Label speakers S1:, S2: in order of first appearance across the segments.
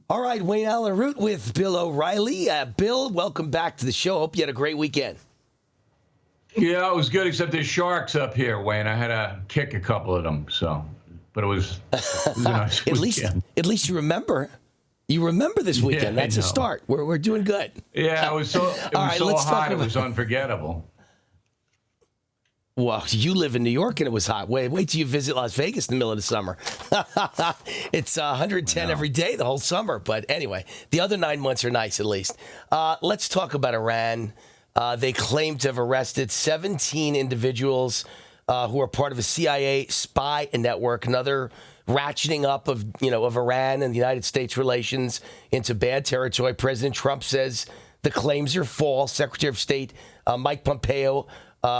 S1: All right, Wayne Allen Root with Bill O'Reilly. Bill, welcome back to the show. Hope you had a great weekend.
S2: Yeah, it was good, except there's sharks up here, Wayne. I had to kick a couple of them, but it was a nice weekend.
S1: At least you remember. You remember this weekend.
S2: Yeah,
S1: That's a start. We're doing good.
S2: Yeah, it was so hot. It was unforgettable.
S1: Well, you live in New York and it was hot. Wait till you visit Las Vegas in the middle of the summer. It's 110 every day the whole summer. But anyway, the other 9 months are nice at least. Let's talk about Iran. They claim to have arrested 17 individuals who are part of a CIA spy network. Another ratcheting up of Iran and the United States relations into bad territory. President Trump says the claims are false. Secretary of State Mike Pompeo,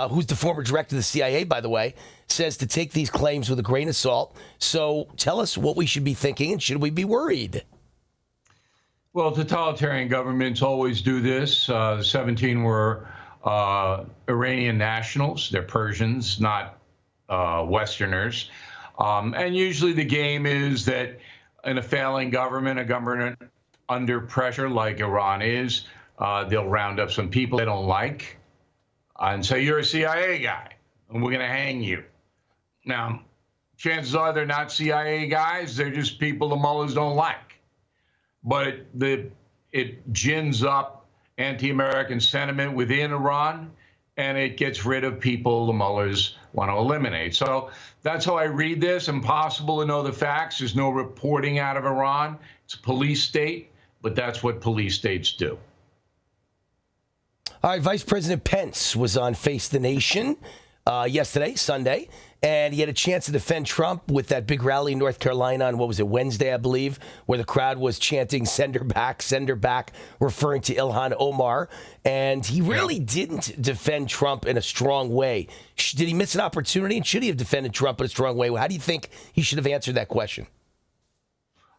S1: who's the former director of the CIA, by the way, says to take these claims with a grain of salt. So tell us what we should be thinking, and should we be worried?
S2: Well, totalitarian governments always do this. The 17 were Iranian nationals. They're Persians, not Westerners. And usually the game is that in a failing government, a government under pressure like Iran is, they'll round up some people they don't like and say, you're a CIA guy, and we're going to hang you. Now, chances are they're not CIA guys. They're just people the mullahs don't like. But it gins up anti-American sentiment within Iran, and it gets rid of people the mullahs want to eliminate. So that's how I read this. Impossible to know the facts. There's no reporting out of Iran. It's a police state, but that's what police states do.
S1: All right, Vice President Pence was on Face the Nation yesterday, Sunday, and he had a chance to defend Trump with that big rally in North Carolina on, Wednesday, I believe, where the crowd was chanting, send her back, referring to Ilhan Omar. And he really didn't defend Trump in a strong way. Did he miss an opportunity, and should he have defended Trump in a strong way? How do you think he should have answered that question?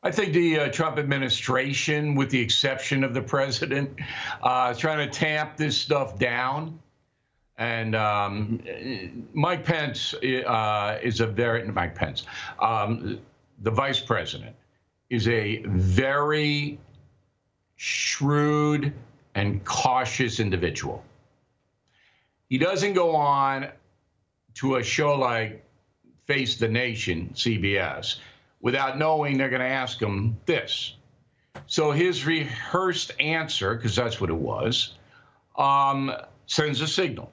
S2: I think the Trump administration, with the exception of the president, is trying to tamp this stuff down. And Mike Pence the vice president, is a very shrewd and cautious individual. He doesn't go on to a show like Face the Nation, CBS, without knowing they're going to ask him this. So his rehearsed answer, because that's what it was, sends a signal.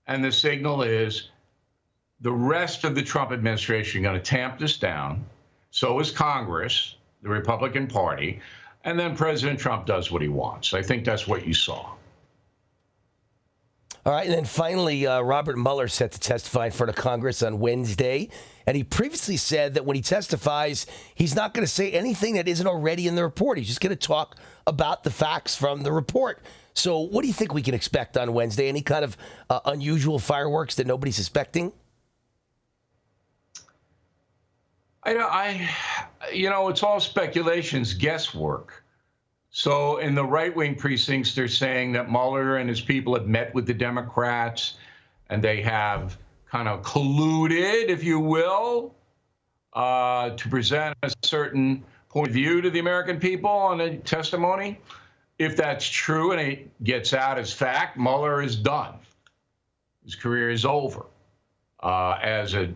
S2: And the signal is the rest of the Trump administration are going to tamp this down. So is Congress, the Republican Party. And then President Trump does what he wants. I think that's what you saw.
S1: All right, and then finally, Robert Mueller set to testify in front of Congress on Wednesday. And he previously said that when he testifies, he's not going to say anything that isn't already in the report. He's just going to talk about the facts from the report. So what do you think we can expect on Wednesday? Any kind of unusual fireworks that nobody's expecting?
S2: It's all speculations, guesswork. So in the right-wing precincts, they're saying that Mueller and his people have met with the Democrats, and they have kind of colluded, if you will, to present a certain point of view to the American people on the testimony. If that's true and it gets out as fact, Mueller is done. His career is over as an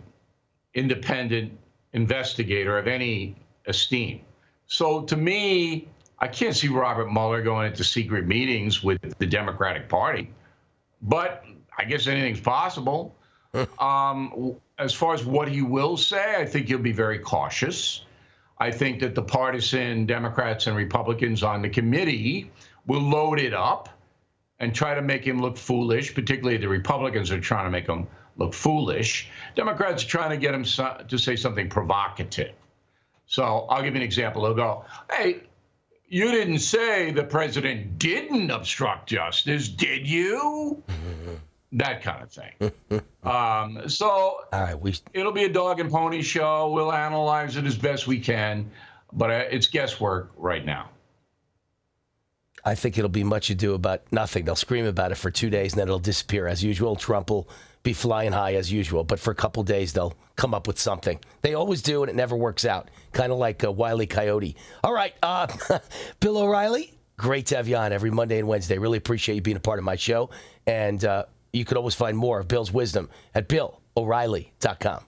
S2: independent investigator of any esteem. So to me, I can't see Robert Mueller going into secret meetings with the Democratic Party, but I guess anything's possible. As far as what he will say, I think he'll be very cautious. I think that the partisan Democrats and Republicans on the committee will load it up and try to make him look foolish. Particularly the Republicans are trying to make him look foolish. Democrats are trying to get him to say something provocative. So I'll give you an example. They'll go, hey, you didn't say the president didn't obstruct justice, did you? That kind of thing. So it'll be a dog and pony show. We'll analyze it as best we can, but it's guesswork right now.
S1: I think it'll be much ado about nothing. They'll scream about it for 2 days, and then it'll disappear as usual. Trump will be flying high as usual. But for a couple days, they'll come up with something. They always do, and it never works out. Kind of like Wile E. Coyote. All right, Bill O'Reilly, great to have you on every Monday and Wednesday. Really appreciate you being a part of my show. And you can always find more of Bill's wisdom at BillO'Reilly.com.